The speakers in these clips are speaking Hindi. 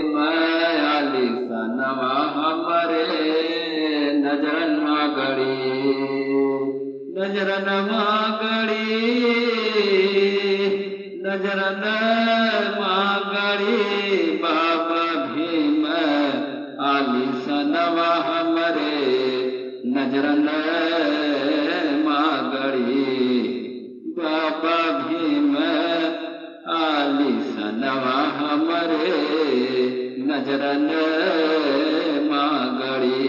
मायाली सनवा हमरे नजरन मागड़ी नजरन मागड़ी नजरन मागड़ी बाबा भीम आली सनवा हमरे नजरन मागड़ी बाबा भीम आली सनवा हमरे नजरन मागड़ी।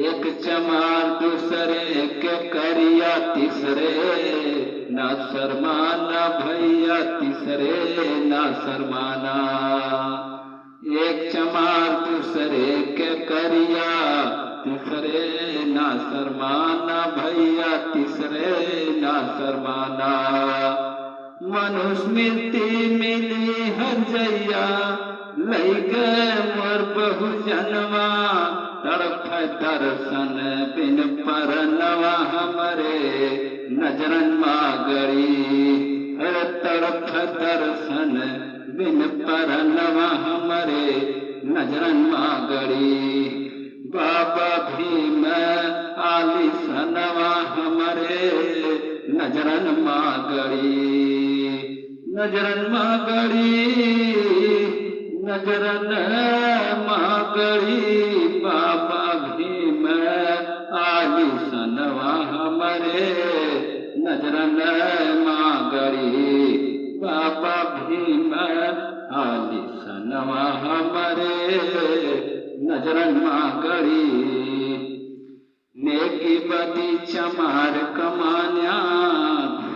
एक चमार दूसरे के करिया तीसरे ना शर्माना भैया तीसरे ना शर्माना। एक चमार दूसरे के करिया तीसरे ना शर्माना भैया तीसरे ना शर्माना। मनुस्मृति मिली हर जैया लई गए मोर बहु जनवा तड़फ दर्शन बिन परनवा हमरे नजरन मागड़ी। हर तड़फ दर्शन बिन परनवा हमरे नजरन मागड़ी। बाबा भीम आली सनवा हमरे नजरन मागड़ी नजरन मागड़ी नजरन मागड़ी। बाबा भीम आली सनवा हमरे नजरन मागड़ी। बाबा भीम आली सनवा हमरे नजरन मागड़ी। नेकी बदी चमार कमान्या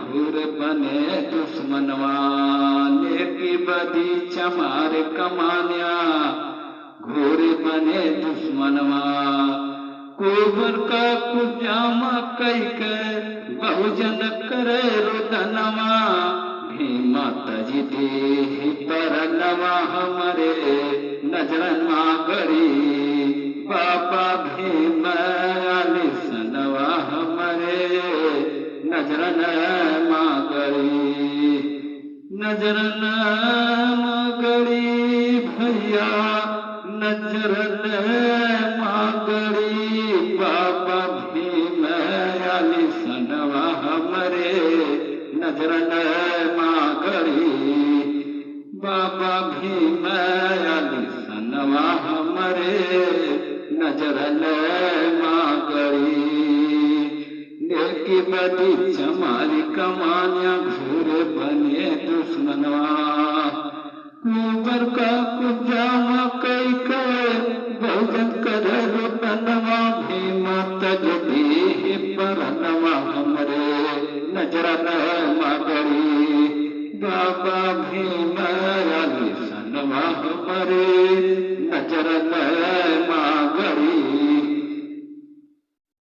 घूर बने दुश्मनवा। नेकी बदी चमार कमान्या घूर बने दुश्मनवा। कुबर का कुजामा कई के बहुजन करे रुदनवा। भीमा तजदी परनवा हमरे नजरन मागड़ी। बाबा भीम आली सनवा हमरे नजरन मागड़ी नजरन मागड़ी भैया नजरन मागड़ी। बाबा भीम आली सनवा हमरे नजरन मागड़ी। बाबा भीम आली सनवा हमरे नजरन मागड़ी। नेकी बदी चमारी कमान्या घूर बने दुश्मनवा। कुबर का कुजामा कई के बहुजन करे रुदनवा। भीमा तजदी परनवा हमरे नजरन मागड़ी। बाबा भीम आली सनवा हमरे नजरन मागड़ी।